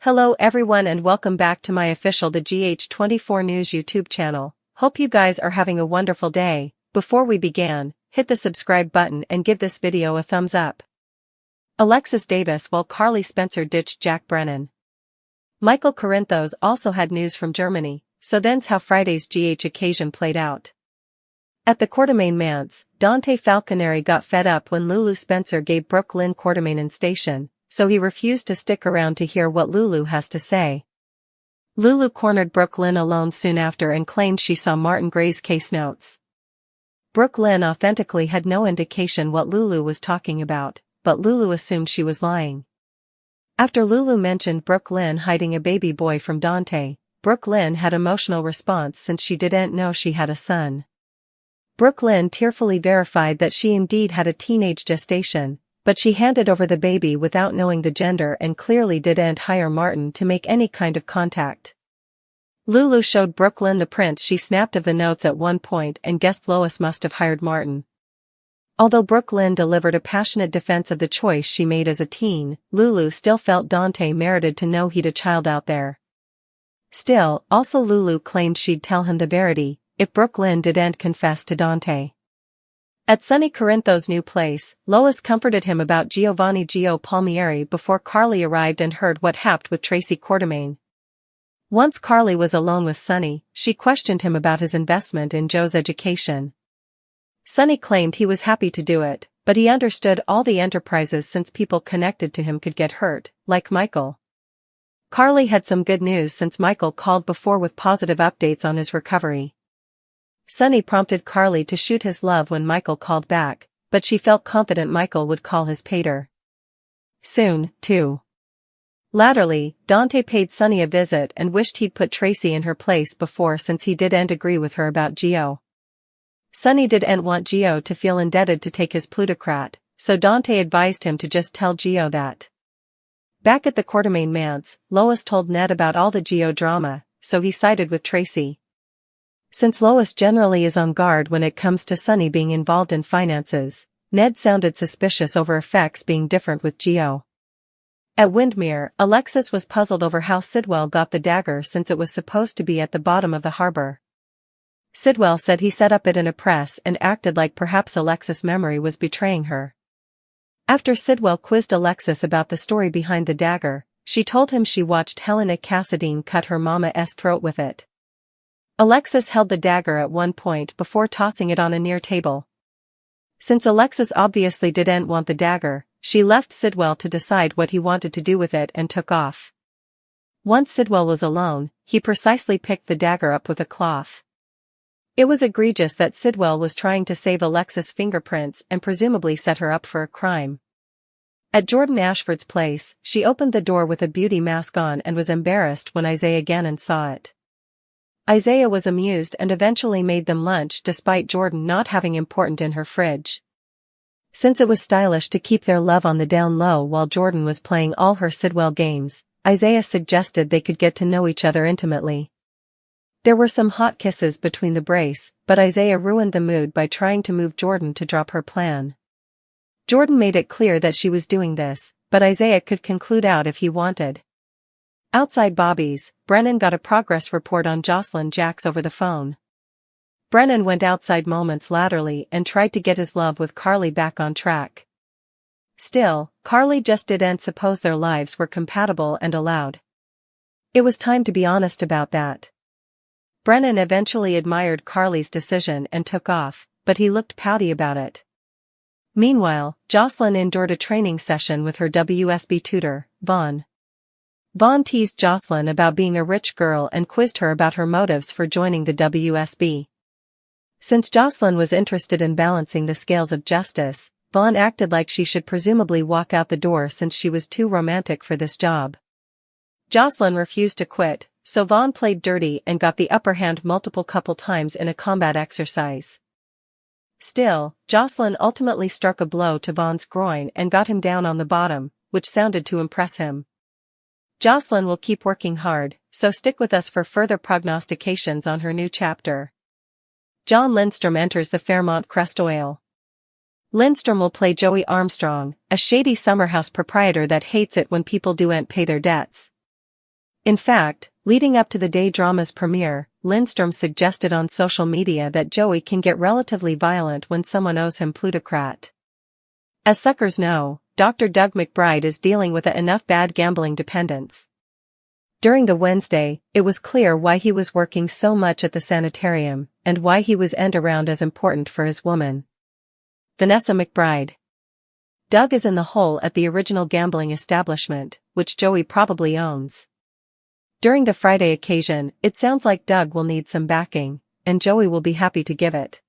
Hello everyone and welcome back to my official The GH24 News YouTube channel. Hope you guys are having a wonderful day. Before we begin, hit the subscribe button and give this video a thumbs up. Alexis Davis while Carly Spencer ditched Jack Brennan. Michael Corinthos also had news from Germany, so then's how Friday's GH occasion played out. At the Quartermaine manse, Dante Falconeri got fed up when Lulu Spencer gave Brooke Lynn Quartermaine in station, so he refused to stick around to hear what Lulu has to say. Lulu cornered Brooke Lynn alone soon after and claimed she saw Martin Gray's case notes. Brooke Lynn authentically had no indication what Lulu was talking about, but Lulu assumed she was lying. After Lulu mentioned Brooke Lynn hiding a baby boy from Dante, Brooke Lynn had emotional response since she didn't know she had a son. Brooke Lynn tearfully verified that she indeed had a teenage gestation, but she handed over the baby without knowing the gender and clearly didn't hire Martin to make any kind of contact. Lulu showed Brooke Lynn the prints she snapped of the notes at one point and guessed Lois must have hired Martin. Although Brooke Lynn delivered a passionate defense of the choice she made as a teen, Lulu still felt Dante merited to know he'd a child out there. Still, also Lulu claimed she'd tell him the verity if Brooke Lynn didn't confess to Dante. At Sonny Corinthos' new place, Lois comforted him about Giovanni Gio Palmieri before Carly arrived and heard what happened with Tracy Quartermaine. Once Carly was alone with Sonny, she questioned him about his investment in Joe's education. Sonny claimed he was happy to do it, but he understood all the enterprises since people connected to him could get hurt, like Michael. Carly had some good news since Michael called before with positive updates on his recovery. Sonny prompted Carly to shoot his love when Michael called back, but she felt confident Michael would call his pater soon, too. Latterly, Dante paid Sonny a visit and wished he'd put Tracy in her place before since he didn't agree with her about Gio. Sonny didn't want Gio to feel indebted to take his plutocrat, so Dante advised him to just tell Gio that. Back at the Quartermaine manse, Lois told Ned about all the Gio drama, so he sided with Tracy. Since Lois generally is on guard when it comes to Sonny being involved in finances, Ned sounded suspicious over effects being different with Gio. At Windmere, Alexis was puzzled over how Sidwell got the dagger since it was supposed to be at the bottom of the harbor. Sidwell said he set up it in a press and acted like perhaps Alexis' memory was betraying her. After Sidwell quizzed Alexis about the story behind the dagger, she told him she watched Helena Cassadine cut her mama's throat with it. Alexis held the dagger at one point before tossing it on a near table. Since Alexis obviously didn't want the dagger, she left Sidwell to decide what he wanted to do with it and took off. Once Sidwell was alone, he precisely picked the dagger up with a cloth. It was egregious that Sidwell was trying to save Alexis' fingerprints and presumably set her up for a crime. At Jordan Ashford's place, she opened the door with a beauty mask on and was embarrassed when Isaiah Gannon saw it. Isaiah was amused and eventually made them lunch despite Jordan not having important in her fridge. Since it was stylish to keep their love on the down low while Jordan was playing all her Sidwell games, Isaiah suggested they could get to know each other intimately. There were some hot kisses between the brace, but Isaiah ruined the mood by trying to move Jordan to drop her plan. Jordan made it clear that she was doing this, but Isaiah could conclude out if he wanted. Outside Bobby's, Brennan got a progress report on Jocelyn Jacks over the phone. Brennan went outside moments laterally and tried to get his love with Carly back on track. Still, Carly just didn't suppose their lives were compatible and allowed. It was time to be honest about that. Brennan eventually admired Carly's decision and took off, but he looked pouty about it. Meanwhile, Jocelyn endured a training session with her WSB tutor, Vaughn. Vaughn teased Jocelyn about being a rich girl and quizzed her about her motives for joining the WSB. Since Jocelyn was interested in balancing the scales of justice, Vaughn acted like she should presumably walk out the door since she was too romantic for this job. Jocelyn refused to quit, so Vaughn played dirty and got the upper hand multiple times in a combat exercise. Still, Jocelyn ultimately struck a blow to Vaughn's groin and got him down on the bottom, which sounded to impress him. Jocelyn will keep working hard, so stick with us for further prognostications on her new chapter. John Lindstrom enters the Fairmont Crest Oil. Lindstrom will play Joey Armstrong, a shady summer house proprietor that hates it when people don't pay their debts. In fact, leading up to the day drama's premiere, Lindstrom suggested on social media that Joey can get relatively violent when someone owes him plutocrat. As suckers know, Dr. Doug McBride is dealing with enough bad gambling dependence. During the Wednesday, it was clear why he was working so much at the sanitarium, and why he was end-around as important for his woman, Vanessa McBride. Doug is in the hole at the original gambling establishment, which Joey probably owns. During the Friday occasion, it sounds like Doug will need some backing, and Joey will be happy to give it.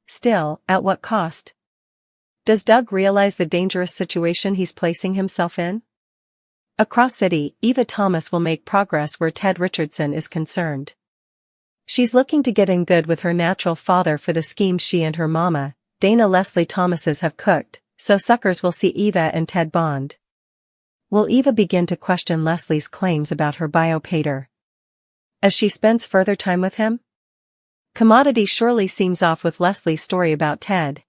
Still, at what cost? Does Doug realize the dangerous situation he's placing himself in? Across city, Eva Thomas will make progress where Ted Richardson is concerned. She's looking to get in good with her natural father for the scheme she and her mama, Dana Leslie Thomases, have cooked, so suckers will see Eva and Ted bond. Will Eva begin to question Leslie's claims about her bio-pater as she spends further time with him? Commodity surely seems off with Leslie's story about Ted.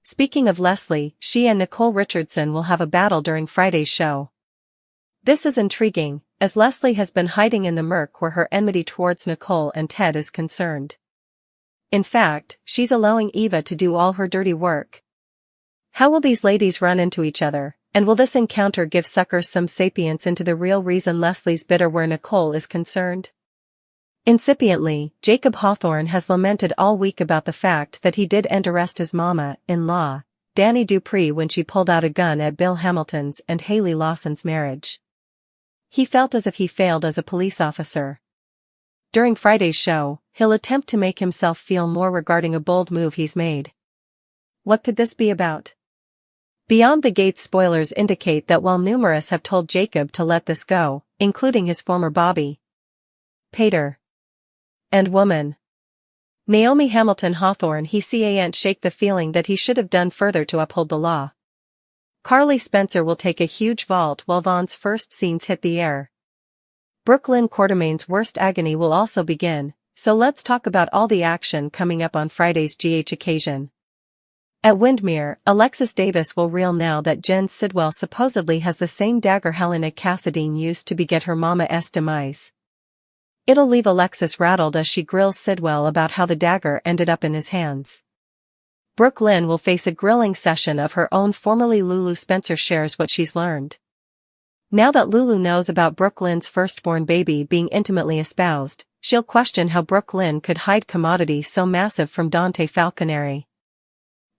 Speaking of Leslie, she and Nicole Richardson will have a battle during Friday's show. This is intriguing, as Leslie has been hiding in the murk where her enmity towards Nicole and Ted is concerned. In fact, she's allowing Eva to do all her dirty work. How will these ladies run into each other, and will this encounter give suckers some sapience into the real reason Leslie's bitter where Nicole is concerned? Incipiently, Jacob Hawthorne has lamented all week about the fact that he did arrest his mama-in-law, Danny Dupree, when she pulled out a gun at Bill Hamilton's and Haley Lawson's marriage. He felt as if he failed as a police officer. During Friday's show, he'll attempt to make himself feel more regarding a bold move he's made. What could this be about? Beyond the Gates spoilers indicate that while numerous have told Jacob to let this go, including his former Bobby, pater, and woman, Naomi Hamilton Hawthorne, he can't shake the feeling that he should have done further to uphold the law. Carly Spencer will take a huge vault while Vaughn's first scenes hit the air. Brooklyn Quartermain's worst agony will also begin, so let's talk about all the action coming up on Friday's GH occasion. At Windmere, Alexis Davis will reel now that Jen Sidwell supposedly has the same dagger Helena Cassadine used to beget her mama's demise. It'll leave Alexis rattled as she grills Sidwell about how the dagger ended up in his hands. Brooke Lynn will face a grilling session of her own. Formerly Lulu Spencer shares what she's learned. Now that Lulu knows about Brooke Lynn's firstborn baby being intimately espoused, she'll question how Brooke Lynn could hide commodity so massive from Dante Falconeri.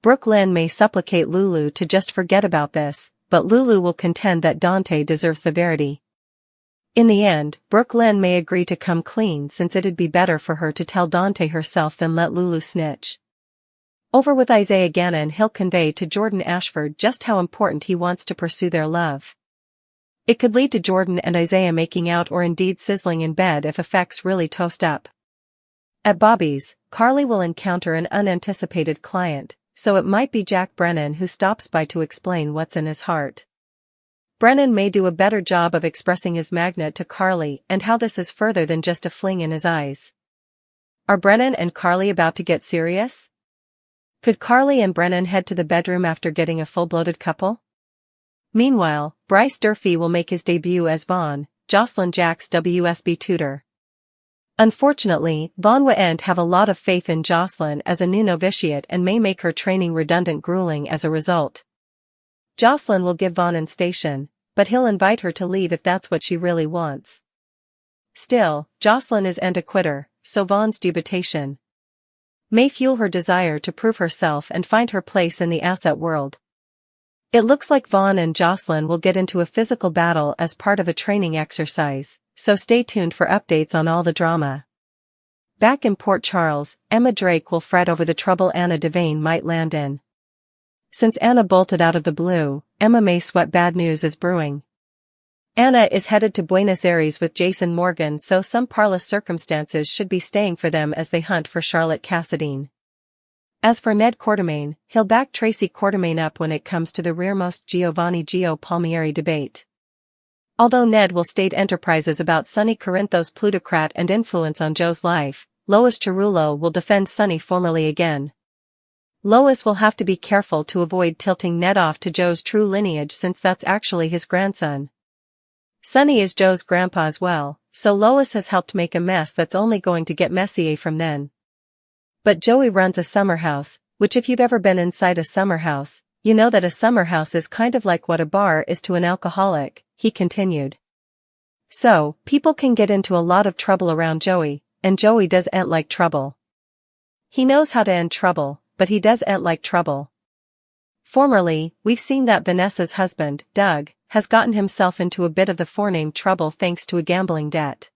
Brooke Lynn may supplicate Lulu to just forget about this, but Lulu will contend that Dante deserves the verity. In the end, Brooke Lynn may agree to come clean since it'd be better for her to tell Dante herself than let Lulu snitch. Over with Isaiah Gannon, he'll convey to Jordan Ashford just how important he wants to pursue their love. It could lead to Jordan and Isaiah making out or indeed sizzling in bed if effects really toast up. At Bobby's, Carly will encounter an unanticipated client, so it might be Jack Brennan who stops by to explain what's in his heart. Brennan may do a better job of expressing his magnet to Carly and how this is further than just a fling in his eyes. Are Brennan and Carly about to get serious? Could Carly and Brennan head to the bedroom after getting a full-bloated couple? Meanwhile, Bryce Durfee will make his debut as Vaughn, Jocelyn Jack's WSB tutor. Unfortunately, Vaughn won't have a lot of faith in Jocelyn as a new novitiate and may make her training redundant grueling as a result. Jocelyn will give Vaughn an station, but he'll invite her to leave if that's what she really wants. Still, Jocelyn is a quitter, so Vaughn's dubitation may fuel her desire to prove herself and find her place in the asset world. It looks like Vaughn and Jocelyn will get into a physical battle as part of a training exercise, so stay tuned for updates on all the drama. Back in Port Charles, Emma Drake will fret over the trouble Anna Devane might land in. Since Anna bolted out of the blue, Emma may sweat bad news is brewing. Anna is headed to Buenos Aires with Jason Morgan, so some parlous circumstances should be staying for them as they hunt for Charlotte Cassadine. As for Ned Quartermain, he'll back Tracy Quartermain up when it comes to the rearmost Giovanni Gio Palmieri debate. Although Ned will state enterprises about Sonny Corinthos' plutocrat and influence on Joe's life, Lois Cerullo will defend Sonny formally again. Lois will have to be careful to avoid tilting Ned off to Joe's true lineage since that's actually his grandson. Sonny is Joe's grandpa as well, so Lois has helped make a mess that's only going to get messier from then. But Joey runs a summer house, which if you've ever been inside a summer house, you know that a summer house is kind of like what a bar is to an alcoholic, he continued. So, people can get into a lot of trouble around Joey, and Joey doesn't like trouble. He knows how to end trouble, but he doesn't like trouble. Formerly, we've seen that Vanessa's husband, Doug, has gotten himself into a bit of the forenamed trouble thanks to a gambling debt.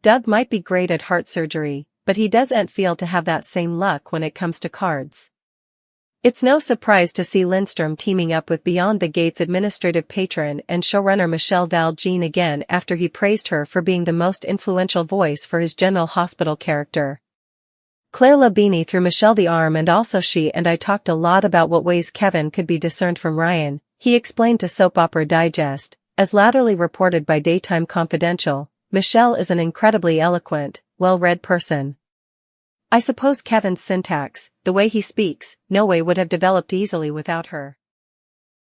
Doug might be great at heart surgery, but he doesn't feel to have that same luck when it comes to cards. It's no surprise to see Lindstrom teaming up with Beyond the Gates administrative patron and showrunner Michelle Val Jean again after he praised her for being the most influential voice for his General Hospital character. Claire Labini threw Michelle the arm, and also she and I talked a lot about what ways Kevin could be discerned from Ryan, he explained to Soap Opera Digest. As latterly reported by Daytime Confidential, Michelle is an incredibly eloquent, well-read person. I suppose Kevin's syntax, the way he speaks, no way would have developed easily without her.